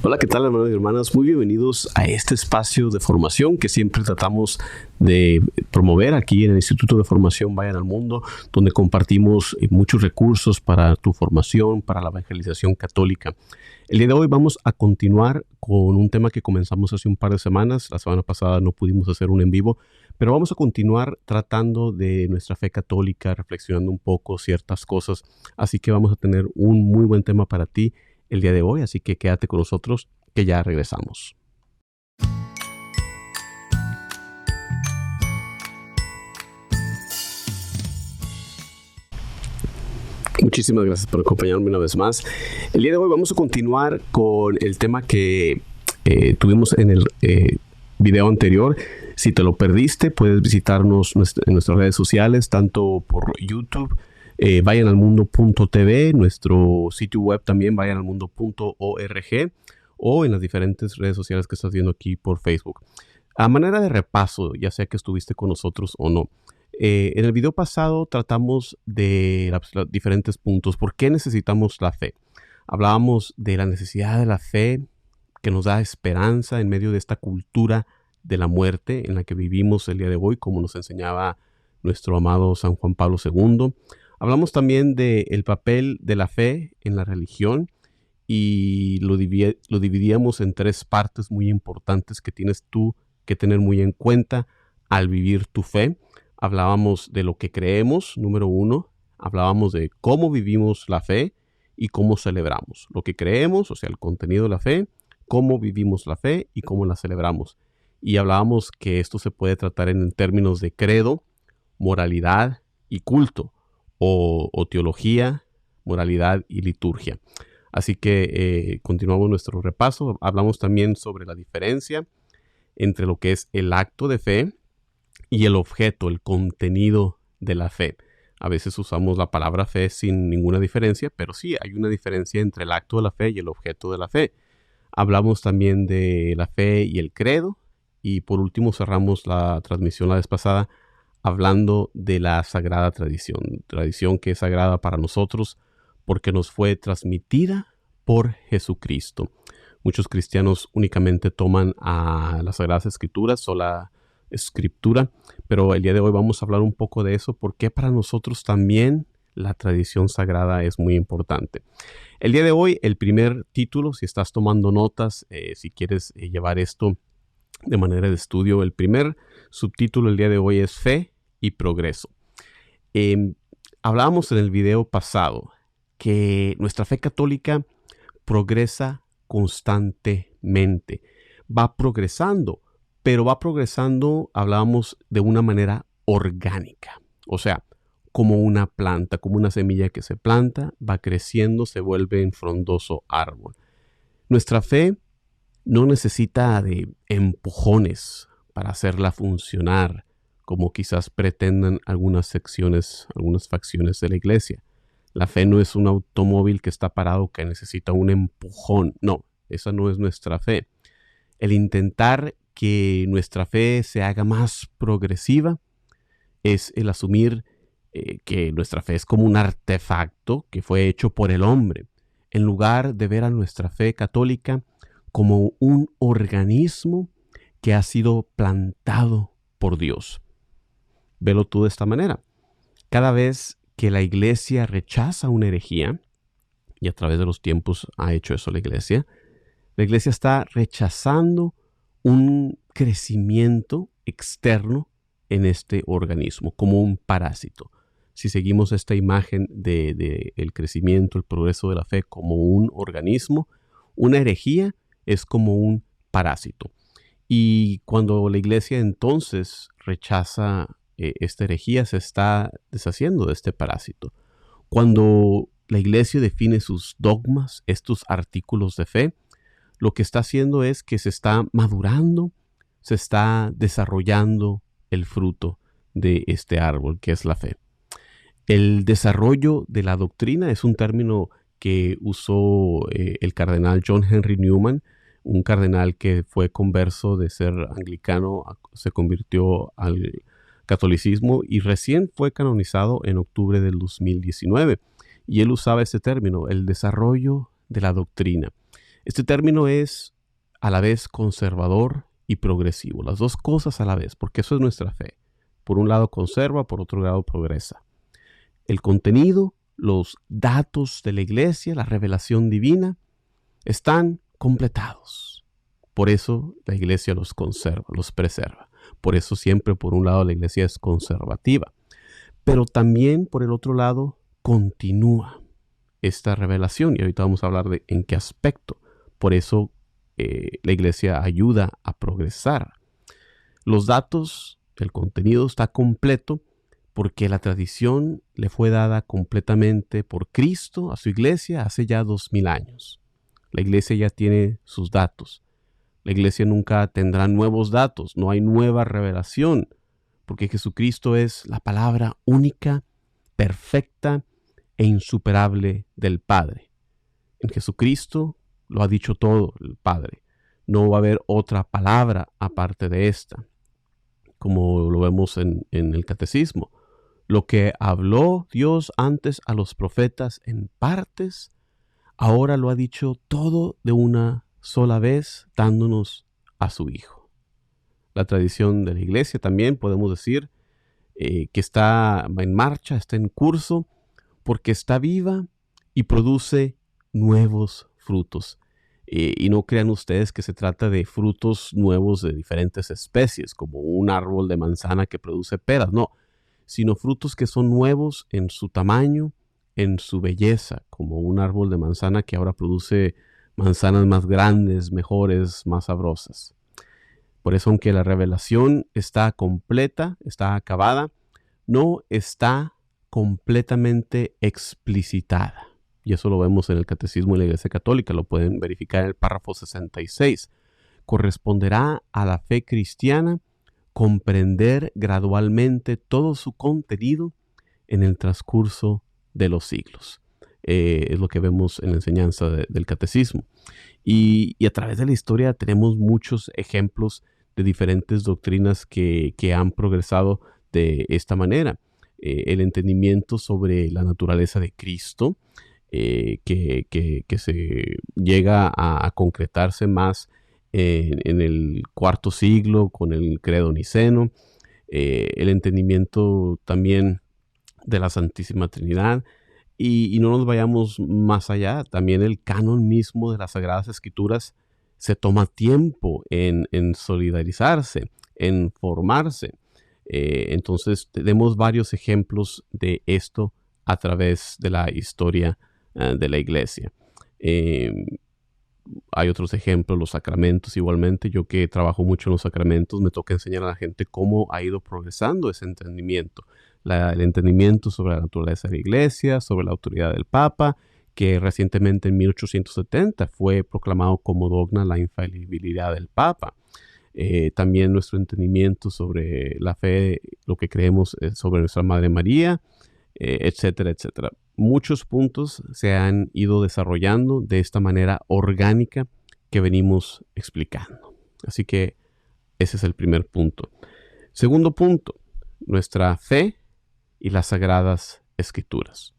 Hola, ¿qué tal, hermanos y hermanas? Muy bienvenidos a este espacio de formación que siempre tratamos de promover aquí en el Instituto de Formación Vayan al Mundo, donde compartimos muchos recursos para tu formación, para la evangelización católica. El día de hoy vamos a continuar con un tema que comenzamos hace un par de semanas. La semana pasada no pudimos hacer un en vivo, pero vamos a continuar tratando de nuestra fe católica, reflexionando un poco ciertas cosas. Así que vamos a tener un muy buen tema para ti el día de hoy, así que quédate con nosotros que ya regresamos. Muchísimas gracias por acompañarme una vez más. El día de hoy vamos a continuar con el tema que tuvimos en el video anterior. Si te lo perdiste, puedes visitarnos en nuestras redes sociales, tanto por YouTube, vayanalmundo.tv, nuestro sitio web también, vayanalmundo.org, o en las diferentes redes sociales que estás viendo aquí por Facebook. A manera de repaso, ya sea que estuviste con nosotros o no, en el video pasado tratamos de los diferentes puntos. ¿Por qué necesitamos la fe? Hablábamos de la necesidad de la fe que nos da esperanza en medio de esta cultura de la muerte en la que vivimos el día de hoy, como nos enseñaba nuestro amado San Juan Pablo II. Hablamos también del papel de la fe en la religión y lo dividíamos en tres partes muy importantes que tienes tú que tener muy en cuenta al vivir tu fe. Hablábamos de lo que creemos, número 1. Hablábamos de cómo vivimos la fe y cómo celebramos. Lo que creemos, o sea, el contenido de la fe, cómo vivimos la fe y cómo la celebramos. Y hablábamos que esto se puede tratar en términos de credo, moralidad y culto, o teología, moralidad y liturgia. Así que continuamos nuestro repaso. Hablamos también sobre la diferencia entre lo que es el acto de fe y el objeto, el contenido de la fe. A veces usamos la palabra fe sin ninguna diferencia, pero sí hay una diferencia entre el acto de la fe y el objeto de la fe. Hablamos también de la fe y el credo. Y por último cerramos la transmisión la vez pasada hablando de la sagrada tradición que es sagrada para nosotros porque nos fue transmitida por Jesucristo. Muchos cristianos únicamente toman a las Sagradas Escrituras o la Escritura, pero el día de hoy vamos a hablar un poco de eso, porque para nosotros también la tradición sagrada es muy importante. El día de hoy, el primer título, si estás tomando notas, si quieres llevar esto de manera de estudio, el primer subtítulo el día de hoy es Fe y Progreso. Hablábamos en el video pasado que nuestra fe católica progresa constantemente, va progresando, pero va progresando, hablábamos, de una manera orgánica, o sea, como una planta, como una semilla que se planta, va creciendo, se vuelve en frondoso árbol. Nuestra fe no necesita de empujones para hacerla funcionar, como quizás pretendan algunas secciones, algunas facciones de la iglesia. La fe no es un automóvil que está parado que necesita un empujón. No, esa no es nuestra fe. El intentar que nuestra fe se haga más progresiva es el asumir que nuestra fe es como un artefacto que fue hecho por el hombre, en lugar de ver a nuestra fe católica como un organismo que ha sido plantado por Dios. Velo tú de esta manera. Cada vez que la iglesia rechaza una herejía, y a través de los tiempos ha hecho eso la iglesia está rechazando un crecimiento externo en este organismo, como un parásito. Si seguimos esta imagen de el crecimiento, el progreso de la fe como un organismo, una herejía es como un parásito. Y cuando la iglesia entonces rechaza esta herejía, se está deshaciendo de este parásito. Cuando la iglesia define sus dogmas, estos artículos de fe, lo que está haciendo es que se está madurando, se está desarrollando el fruto de este árbol que es la fe. El desarrollo de la doctrina es un término que usó el cardenal John Henry Newman, un cardenal que fue converso de ser anglicano, se convirtió al catolicismo y recién fue canonizado en octubre del 2019. Y él usaba ese término, el desarrollo de la doctrina. Este término es a la vez conservador y progresivo, las dos cosas a la vez, porque eso es nuestra fe. Por un lado conserva, por otro lado progresa. El contenido, los datos de la iglesia, la revelación divina, están completados. Por eso la iglesia los conserva, los preserva. Por eso siempre, por un lado, la iglesia es conservativa. Pero también, por el otro lado, continúa esta revelación. Y ahorita vamos a hablar de en qué aspecto. Por eso la iglesia ayuda a progresar. Los datos, el contenido está completo porque la tradición le fue dada completamente por Cristo a su iglesia hace ya 2000 años. La iglesia ya tiene sus datos. La iglesia nunca tendrá nuevos datos, no hay nueva revelación, porque Jesucristo es la palabra única, perfecta e insuperable del Padre. En Jesucristo lo ha dicho todo el Padre. No va a haber otra palabra aparte de esta, como lo vemos en el Catecismo. Lo que habló Dios antes a los profetas en partes, ahora lo ha dicho todo de una sola vez, dándonos a su Hijo. La tradición de la iglesia también podemos decir que está en marcha, está en curso, porque está viva y produce nuevos frutos. Y no crean ustedes que se trata de frutos nuevos de diferentes especies, como un árbol de manzana que produce peras, no, sino frutos que son nuevos en su tamaño, en su belleza, como un árbol de manzana que ahora produce manzanas más grandes, mejores, más sabrosas. Por eso, aunque la revelación está completa, está acabada, no está completamente explicitada. Y eso lo vemos en el Catecismo de la Iglesia Católica, lo pueden verificar en el párrafo 66. Corresponderá a la fe cristiana comprender gradualmente todo su contenido en el transcurso de los siglos. Es lo que vemos en la enseñanza del Catecismo. Y a través de la historia tenemos muchos ejemplos de diferentes doctrinas que han progresado de esta manera. El entendimiento sobre la naturaleza de Cristo, que se llega a concretarse más en el cuarto siglo con el credo niceno, el entendimiento también de la Santísima Trinidad, y no nos vayamos más allá, también el canon mismo de las Sagradas Escrituras se toma tiempo en solidarizarse, en formarse. Entonces tenemos varios ejemplos de esto a través de la historia de la iglesia. Hay otros ejemplos, los sacramentos igualmente. Yo que trabajo mucho en los sacramentos, me toca enseñar a la gente cómo ha ido progresando ese entendimiento. El entendimiento sobre la naturaleza de la iglesia, sobre la autoridad del Papa, que recientemente en 1870 fue proclamado como dogma la infalibilidad del Papa. También nuestro entendimiento sobre la fe, lo que creemos sobre nuestra Madre María, etcétera, etcétera. Muchos puntos se han ido desarrollando de esta manera orgánica que venimos explicando. Así que ese es el primer punto. Segundo punto, nuestra fe y las Sagradas Escrituras.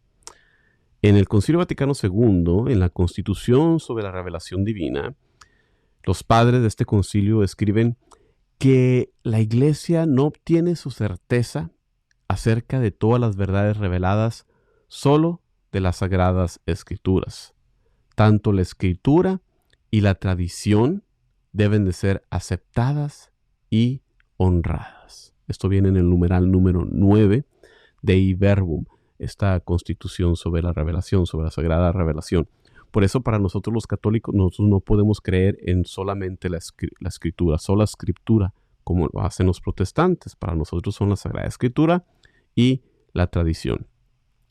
En el Concilio Vaticano II, en la Constitución sobre la Revelación Divina, los padres de este concilio escriben que la Iglesia no obtiene su certeza acerca de todas las verdades reveladas solo de las Sagradas Escrituras. Tanto la Escritura y la tradición deben de ser aceptadas y honradas. Esto viene en el numeral número 9 Dei Verbum, esta constitución sobre la revelación, sobre la Sagrada Revelación. Por eso para nosotros los católicos, nosotros no podemos creer en solamente la Escritura, sola Escritura, como lo hacen los protestantes. Para nosotros son la Sagrada Escritura y la tradición.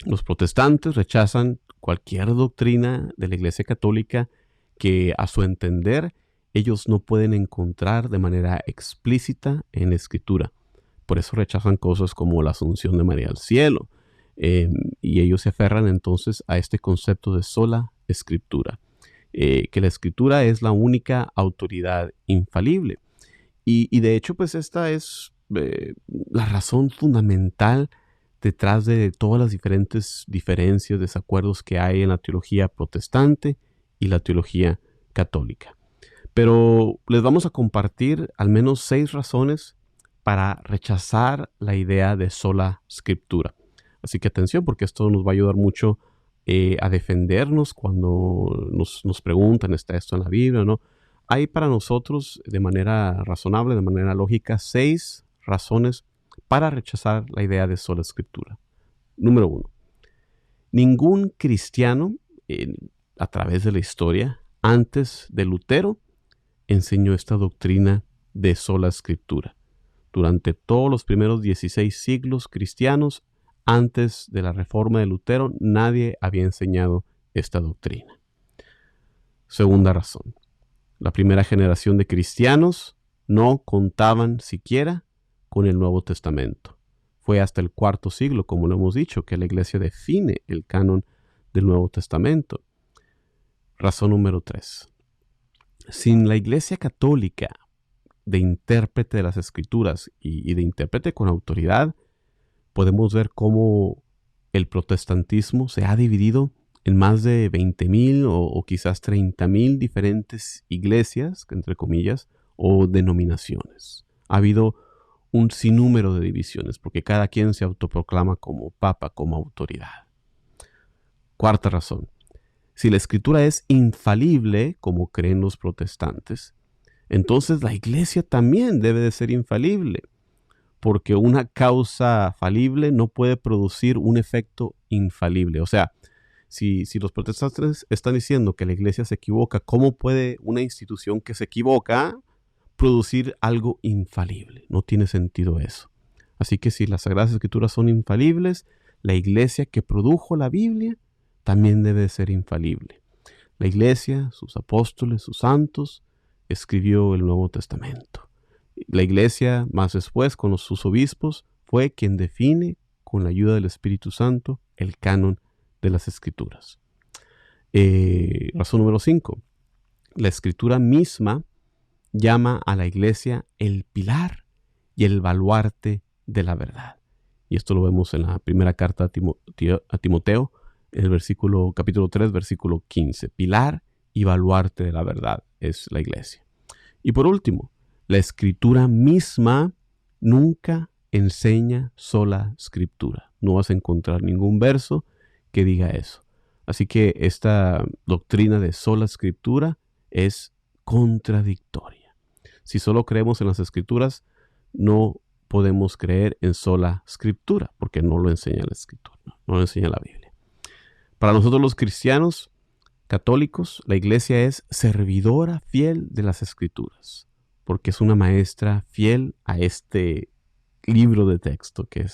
Los protestantes rechazan cualquier doctrina de la Iglesia Católica que a su entender ellos no pueden encontrar de manera explícita en la Escritura. Por eso rechazan cosas como la Asunción de María al cielo. Y ellos se aferran entonces a este concepto de sola Escritura. Que la Escritura es la única autoridad infalible. Y de hecho, pues esta es la razón fundamental detrás de todas las diferentes diferencias, desacuerdos que hay en la teología protestante y la teología católica. Pero les vamos a compartir al menos 6 razones para rechazar la idea de sola escritura. Así que atención, porque esto nos va a ayudar mucho a defendernos cuando nos preguntan, ¿está esto en la Biblia o no? Hay para nosotros, de manera razonable, de manera lógica, 6 razones para rechazar la idea de sola escritura. Número 1. Ningún cristiano a través de la historia, antes de Lutero, enseñó esta doctrina de sola escritura. Durante todos los primeros 16 siglos cristianos, antes de la reforma de Lutero, nadie había enseñado esta doctrina. Segunda razón. La primera generación de cristianos no contaban siquiera con el Nuevo Testamento. Fue hasta el IV siglo, como lo hemos dicho, que la Iglesia define el canon del Nuevo Testamento. Razón número 3. Sin la Iglesia católica de intérprete de las Escrituras y de intérprete con autoridad, podemos ver cómo el protestantismo se ha dividido en más de 20,000 o quizás 30,000 diferentes iglesias, entre comillas, o denominaciones. Ha habido un sinnúmero de divisiones porque cada quien se autoproclama como papa, como autoridad. Cuarta razón. Si la Escritura es infalible, como creen los protestantes, entonces la iglesia también debe de ser infalible, porque una causa falible no puede producir un efecto infalible. O sea, si los protestantes están diciendo que la iglesia se equivoca, ¿cómo puede una institución que se equivoca producir algo infalible? No tiene sentido eso. Así que si las Sagradas Escrituras son infalibles, la iglesia que produjo la Biblia también debe ser infalible. La iglesia, sus apóstoles, sus santos, escribió el Nuevo Testamento. La iglesia, más después, con sus obispos, fue quien define, con la ayuda del Espíritu Santo, el canon de las Escrituras. Razón número 5. La Escritura misma llama a la iglesia el pilar y el baluarte de la verdad. Y esto lo vemos en la primera carta a Timoteo, en el capítulo 3, versículo 15. Pilar y baluarte de la verdad es la iglesia. Y por último, la Escritura misma nunca enseña sola Escritura. No vas a encontrar ningún verso que diga eso. Así que esta doctrina de sola Escritura es contradictoria. Si solo creemos en las Escrituras, no podemos creer en sola Escritura, porque no lo enseña la Escritura, no lo enseña la Biblia. Para nosotros los cristianos católicos, la iglesia es servidora fiel de las Escrituras, porque es una maestra fiel a este libro de texto que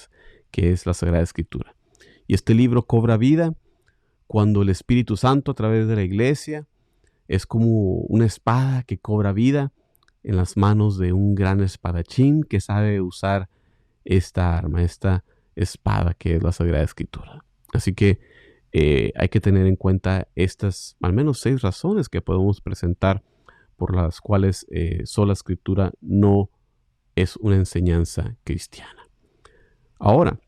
es la Sagrada Escritura. Y este libro cobra vida cuando el Espíritu Santo, a través de la iglesia, es como una espada que cobra vida en las manos de un gran espadachín que sabe usar esta arma, esta espada que es la Sagrada Escritura. Así que hay que tener en cuenta estas al menos 6 razones que podemos presentar por las cuales sola Escritura no es una enseñanza cristiana. Ahora,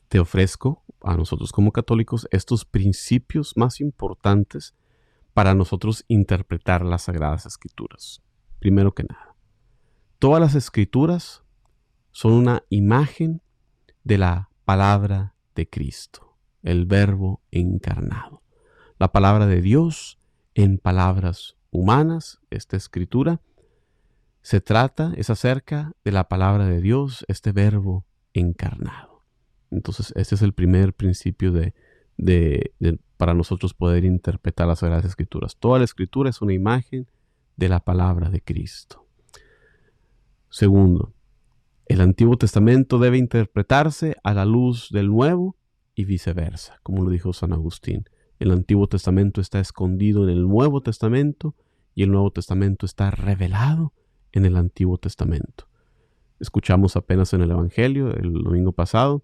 te ofrezco a nosotros como católicos estos principios más importantes para nosotros interpretar las Sagradas Escrituras. Primero que nada, todas las Escrituras son una imagen de la palabra de Cristo, el Verbo encarnado. La palabra de Dios en palabras humanas, esta Escritura, es acerca de la palabra de Dios, este Verbo encarnado. Entonces, este es el primer principio para nosotros poder interpretar las Sagradas Escrituras. Toda la Escritura es una imagen de la palabra de Cristo. Segundo, el Antiguo Testamento debe interpretarse a la luz del Nuevo y viceversa, como lo dijo San Agustín. El Antiguo Testamento está escondido en el Nuevo Testamento y el Nuevo Testamento está revelado en el Antiguo Testamento. Escuchamos apenas en el Evangelio el domingo pasado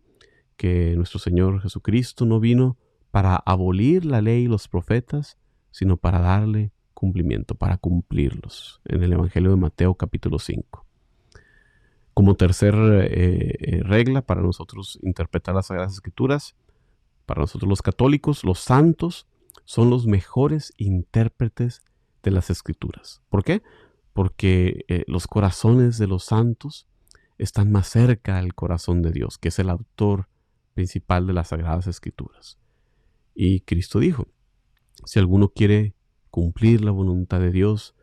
que nuestro Señor Jesucristo no vino para abolir la ley y los profetas, sino para darle cumplimiento, para cumplirlos, en el Evangelio de Mateo capítulo 5. Como tercera regla para nosotros interpretar las Sagradas Escrituras, para nosotros los católicos, los santos son los mejores intérpretes de las Escrituras. ¿Por qué? Porque los corazones de los santos están más cerca al corazón de Dios, que es el autor principal de las Sagradas Escrituras. Y Cristo dijo, si alguno quiere cumplir la voluntad de Dios,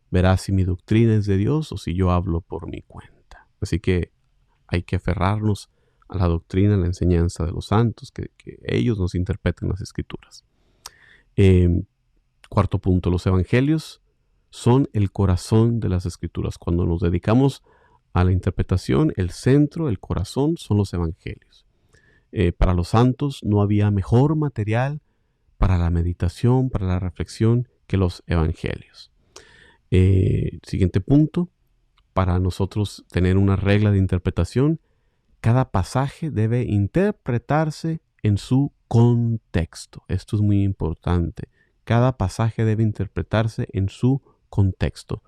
verá si mi doctrina es de Dios o si yo hablo por mi cuenta. Así que hay que aferrarnos a la doctrina, a la enseñanza de los santos, que ellos nos interpreten las Escrituras. Cuarto punto, los evangelios son el corazón de las Escrituras. Cuando nos dedicamos a la interpretación, el centro, el corazón son los evangelios. Para los santos no había mejor material para la meditación, para la reflexión, que los evangelios. Siguiente punto, para nosotros tener una regla de interpretación, cada pasaje debe interpretarse en su contexto. Esto es muy importante. Cada pasaje debe interpretarse en su contexto,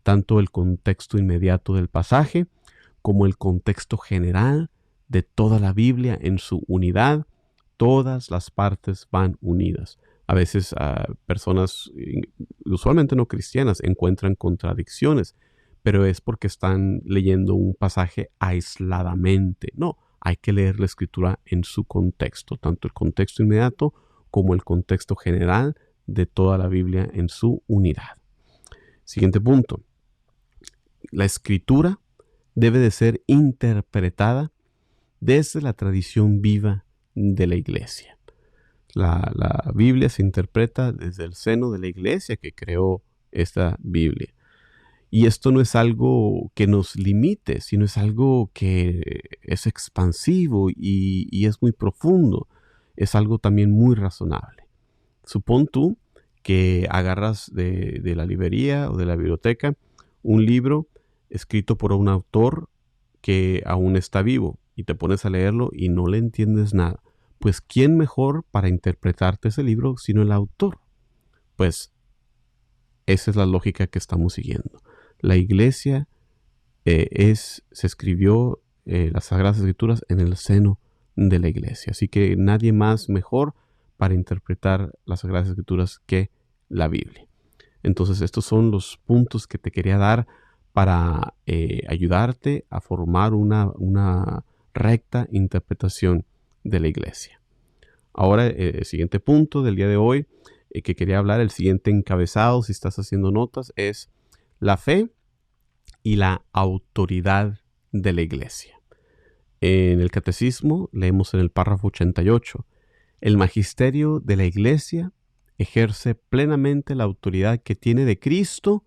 tanto el contexto inmediato del pasaje como el contexto general de toda la Biblia en su unidad. Todas las partes van unidas. A veces personas, usualmente no cristianas, encuentran contradicciones, pero es porque están leyendo un pasaje aisladamente. No, hay que leer la Escritura en su contexto, tanto el contexto inmediato como el contexto general de toda la Biblia en su unidad. Siguiente punto. La Escritura debe de ser interpretada desde la tradición viva de la Iglesia. La Biblia se interpreta desde el seno de la Iglesia que creó esta Biblia. Y esto no es algo que nos limite, sino es algo que es expansivo y es muy profundo. Es algo también muy razonable. Supón tú que agarras de la librería o de la biblioteca un libro escrito por un autor que aún está vivo y te pones a leerlo y no le entiendes nada. Pues, ¿quién mejor para interpretarte ese libro sino el autor? Pues, esa es la lógica que estamos siguiendo. La Iglesia se escribió las Sagradas Escrituras en el seno de la Iglesia. Así que nadie más mejor para interpretar las Sagradas Escrituras que la Biblia. Entonces, estos son los puntos que te quería dar para ayudarte a formar una recta interpretación de la Iglesia. Ahora, el siguiente punto del día de hoy que quería hablar, el siguiente encabezado, si estás haciendo notas, es la fe y la autoridad de la Iglesia. En el Catecismo leemos en el párrafo 88, el magisterio de la Iglesia ejerce plenamente la autoridad que tiene de Cristo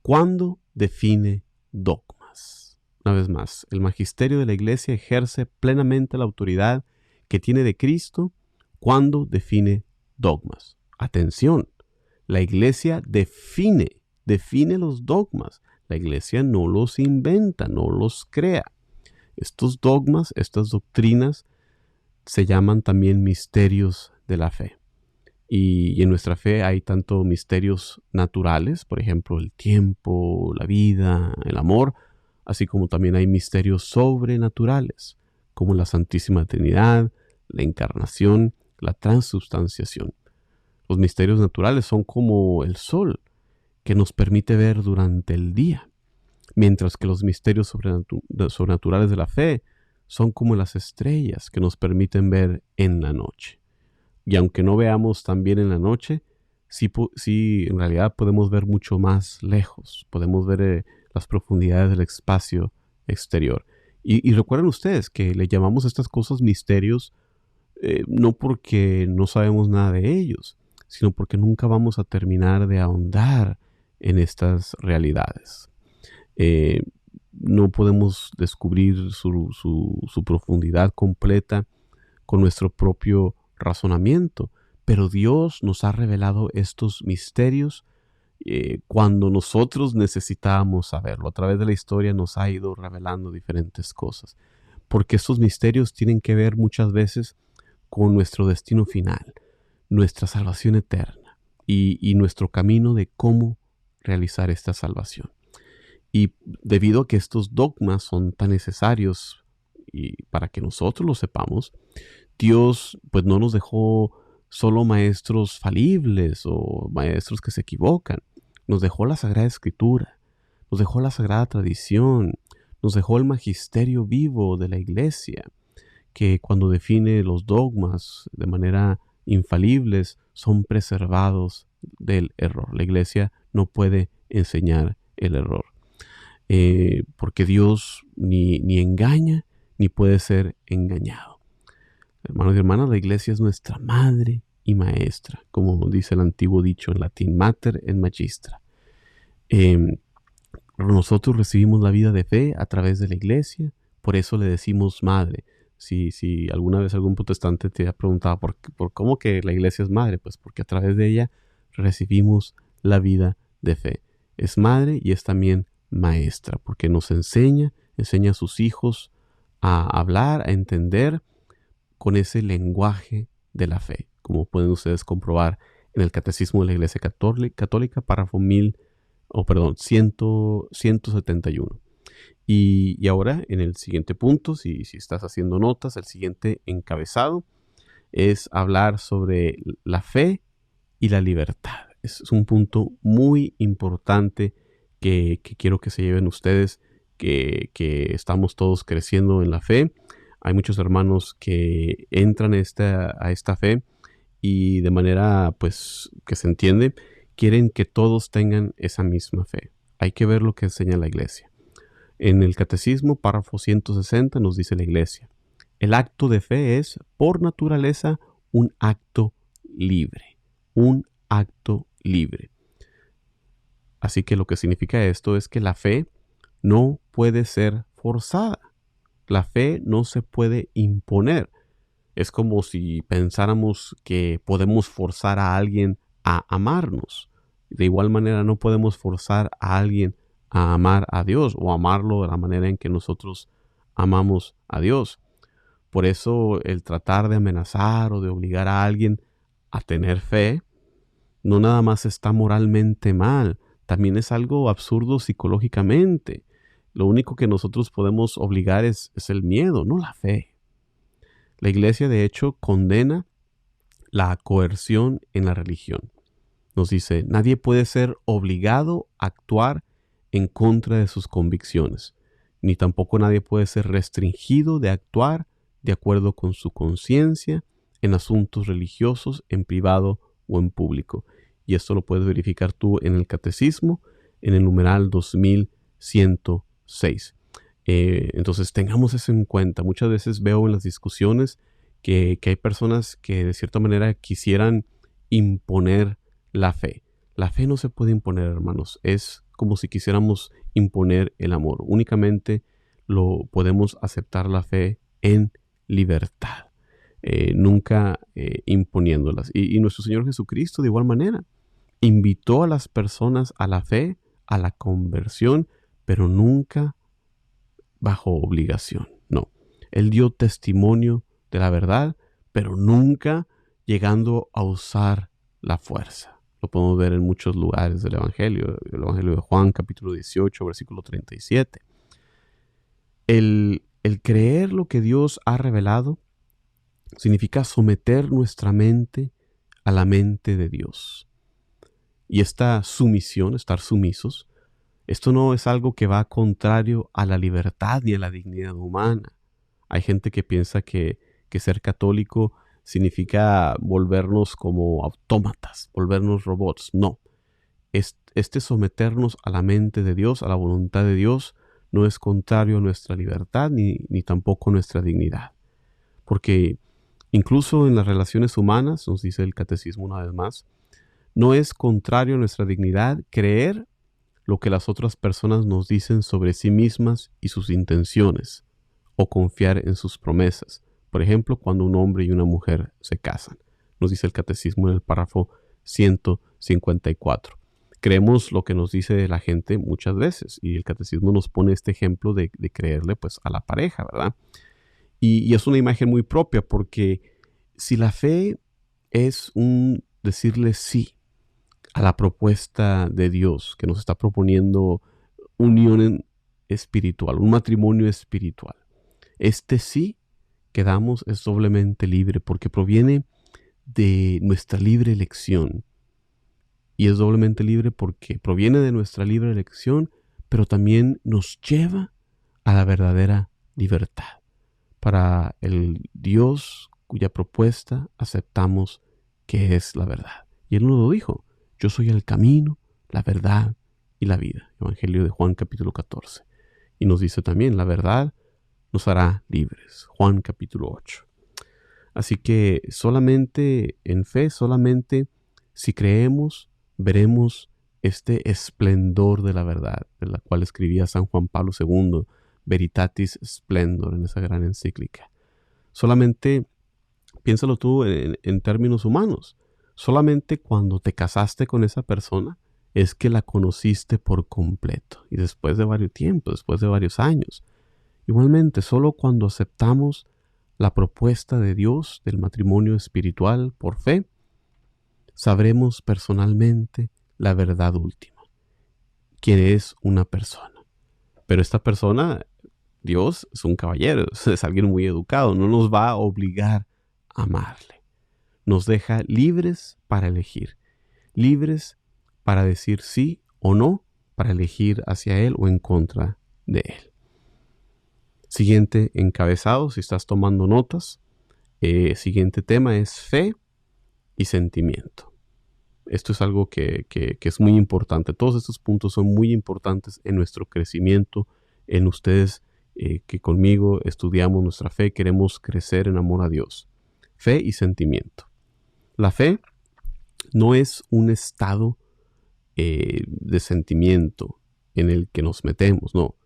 cuando define dogmas. Una vez más, el magisterio de la Iglesia ejerce plenamente la autoridad que tiene de Cristo cuando define dogmas. Atención, la Iglesia define los dogmas. La Iglesia no los inventa, no los crea. Estos dogmas, estas doctrinas, se llaman también misterios de la fe. Y en nuestra fe hay tanto misterios naturales, por ejemplo, el tiempo, la vida, el amor, así como también hay misterios sobrenaturales, como la Santísima Trinidad, la Encarnación, la Transubstanciación. Los misterios naturales son como el sol, que nos permite ver durante el día, mientras que los misterios sobrenaturales de la fe son como las estrellas que nos permiten ver en la noche. Y aunque no veamos tan bien en la noche, sí en realidad podemos ver mucho más lejos. Podemos ver las profundidades del espacio exterior. Y recuerden ustedes que le llamamos a estas cosas misterios no porque no sabemos nada de ellos, sino porque nunca vamos a terminar de ahondar en estas realidades. No podemos descubrir su profundidad completa con nuestro propio razonamiento, pero Dios nos ha revelado estos misterios cuando nosotros necesitábamos saberlo. A través de la historia nos ha ido revelando diferentes cosas, porque estos misterios tienen que ver muchas veces con nuestro destino final, nuestra salvación eterna y nuestro camino de cómo realizar esta salvación. Y debido a que estos dogmas son tan necesarios y para que nosotros lo sepamos, Dios pues no nos dejó solo maestros falibles o maestros que se equivocan. Nos dejó la Sagrada Escritura, nos dejó la Sagrada Tradición, nos dejó el magisterio vivo de la Iglesia, que cuando define los dogmas de manera infalibles, son preservados del error. La Iglesia no puede enseñar el error, porque Dios ni engaña ni puede ser engañado. Hermanos y hermanas, la Iglesia es nuestra madre y maestra, como dice el antiguo dicho en latín, mater et magistra. Nosotros recibimos la vida de fe a través de la Iglesia, por eso le decimos madre. Si alguna vez algún protestante te ha preguntado por cómo que la Iglesia es madre, pues porque a través de ella recibimos la vida de fe. Es madre y es también maestra, porque nos enseña a sus hijos a hablar, a entender con ese lenguaje de la fe, como pueden ustedes comprobar en el Catecismo de la Iglesia Católica, párrafo 171. Y ahora, en el siguiente punto, si estás haciendo notas, el siguiente encabezado es hablar sobre la fe y la libertad. Es un punto muy importante que quiero que se lleven ustedes, que estamos todos creciendo en la fe. Hay muchos hermanos que entran a esta fe y de manera, pues, que se entiende, quieren que todos tengan esa misma fe. Hay que ver lo que enseña la Iglesia. En el Catecismo, párrafo 160, nos dice la Iglesia: el acto de fe es, por naturaleza, un acto libre. Un acto libre. Así que lo que significa esto es que la fe no puede ser forzada. La fe no se puede imponer. Es como si pensáramos que podemos forzar a alguien a amarnos. De igual manera, no podemos forzar a alguien a amar a Dios o amarlo de la manera en que nosotros amamos a Dios. Por eso el tratar de amenazar o de obligar a alguien a tener fe no nada más está moralmente mal, también es algo absurdo psicológicamente. Lo único que nosotros podemos obligar es el miedo, no la fe. La Iglesia, de hecho, condena la coerción en la religión. Nos dice: nadie puede ser obligado a actuar en contra de sus convicciones, ni tampoco nadie puede ser restringido de actuar de acuerdo con su conciencia en asuntos religiosos, en privado o en público. Y esto lo puedes verificar tú en el Catecismo, en el numeral 2106. Entonces tengamos eso en cuenta. Muchas veces veo en las discusiones que hay personas que de cierta manera quisieran imponer la fe. La fe no se puede imponer, hermanos. Es como si quisiéramos imponer el amor. Únicamente lo podemos aceptar la fe en libertad, nunca imponiéndolas. Y nuestro Señor Jesucristo, de igual manera, invitó a las personas a la fe, a la conversión, pero nunca bajo obligación. No, Él dio testimonio de la verdad, pero nunca llegando a usar la fuerza. Lo podemos ver en muchos lugares del Evangelio. El Evangelio de Juan, capítulo 18, versículo 37. El creer lo que Dios ha revelado significa someter nuestra mente a la mente de Dios. Y esta sumisión, estar sumisos, esto no es algo que va contrario a la libertad ni a la dignidad humana. Hay gente que piensa que ser católico significa volvernos como autómatas, volvernos robots. No. Este someternos a la mente de Dios, a la voluntad de Dios, no es contrario a nuestra libertad ni tampoco a nuestra dignidad. Porque incluso en las relaciones humanas, nos dice el Catecismo una vez más, no es contrario a nuestra dignidad creer lo que las otras personas nos dicen sobre sí mismas y sus intenciones, o confiar en sus promesas. Por ejemplo, cuando un hombre y una mujer se casan. Nos dice el Catecismo en el párrafo 154. Creemos lo que nos dice la gente muchas veces, y el Catecismo nos pone este ejemplo de creerle pues a la pareja, ¿verdad? Y es una imagen muy propia, porque si la fe es un decirle sí a la propuesta de Dios que nos está proponiendo unión espiritual, un matrimonio espiritual, este sí que damos es doblemente libre porque proviene de nuestra libre elección. Y es doblemente libre porque proviene de nuestra libre elección, pero también nos lleva a la verdadera libertad, para el Dios cuya propuesta aceptamos que es la verdad. Y Él nos lo dijo: yo soy el camino, la verdad y la vida. Evangelio de Juan capítulo 14. Y nos dice también: la verdad nos hará libres. Juan capítulo 8. Así que solamente en fe, solamente si creemos, veremos este esplendor de la verdad, de la cual escribía San Juan Pablo II, Veritatis Splendor, en esa gran encíclica. Solamente, piénsalo tú en términos humanos, solamente cuando te casaste con esa persona es que la conociste por completo, y después de varios tiempos, después de varios años. Igualmente, solo cuando aceptamos la propuesta de Dios del matrimonio espiritual por fe, sabremos personalmente la verdad última, quién es una persona. Pero esta persona, Dios, es un caballero, es alguien muy educado, no nos va a obligar a amarle. Nos deja libres para elegir, libres para decir sí o no, para elegir hacia Él o en contra de Él. Siguiente encabezado, si estás tomando notas, siguiente tema es fe y sentimiento. Esto es algo que es muy importante. Todos estos puntos son muy importantes en nuestro crecimiento, en ustedes que conmigo estudiamos nuestra fe, queremos crecer en amor a Dios. Fe y sentimiento. La fe no es un estado de sentimiento en el que nos metemos, no.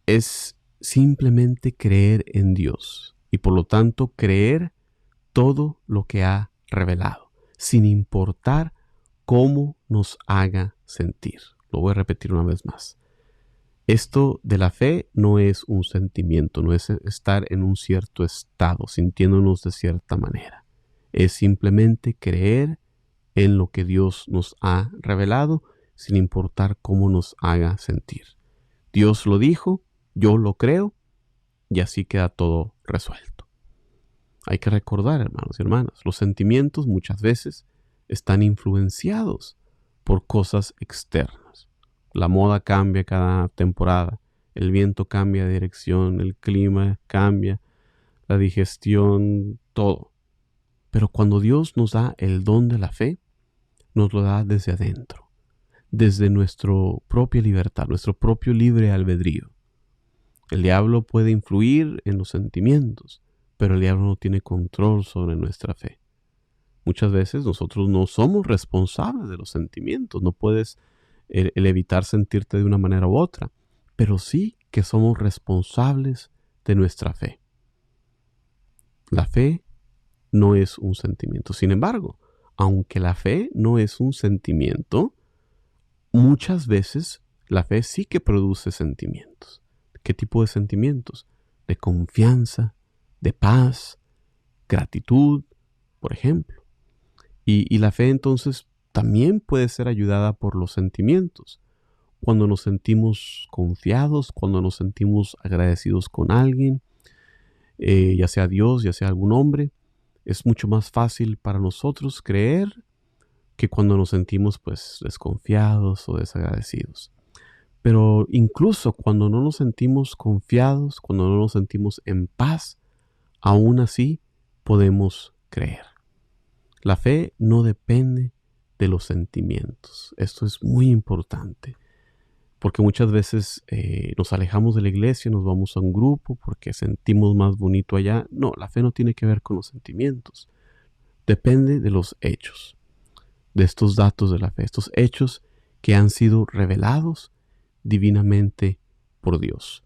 Es simplemente creer en Dios y por lo tanto creer todo lo que ha revelado, sin importar cómo nos haga sentir. Lo voy a repetir una vez más. Esto de la fe no es un sentimiento, no es estar en un cierto estado, sintiéndonos de cierta manera. Es simplemente creer en lo que Dios nos ha revelado, sin importar cómo nos haga sentir. Dios lo dijo, yo lo creo, y así queda todo resuelto. Hay que recordar, hermanos y hermanas, los sentimientos muchas veces están influenciados por cosas externas. La moda cambia cada temporada, el viento cambia de dirección, el clima cambia, la digestión, todo. Pero cuando Dios nos da el don de la fe, nos lo da desde adentro, desde nuestra propia libertad, nuestro propio libre albedrío. El diablo puede influir en los sentimientos, pero el diablo no tiene control sobre nuestra fe. Muchas veces nosotros no somos responsables de los sentimientos, no puedes el evitar sentirte de una manera u otra, pero sí que somos responsables de nuestra fe. La fe no es un sentimiento. Sin embargo, aunque la fe no es un sentimiento, muchas veces la fe sí que produce sentimientos. ¿Qué tipo de sentimientos? De confianza, de paz, gratitud, por ejemplo. Y la fe entonces también puede ser ayudada por los sentimientos. Cuando nos sentimos confiados, cuando nos sentimos agradecidos con alguien, ya sea Dios, ya sea algún hombre, es mucho más fácil para nosotros creer que cuando nos sentimos pues desconfiados o desagradecidos. Pero incluso cuando no nos sentimos confiados, cuando no nos sentimos en paz, aún así podemos creer. La fe no depende de los sentimientos. Esto es muy importante, porque muchas veces nos alejamos de la iglesia, nos vamos a un grupo porque sentimos más bonito allá. No, la fe no tiene que ver con los sentimientos. Depende de los hechos, de estos datos de la fe, estos hechos que han sido revelados divinamente por Dios.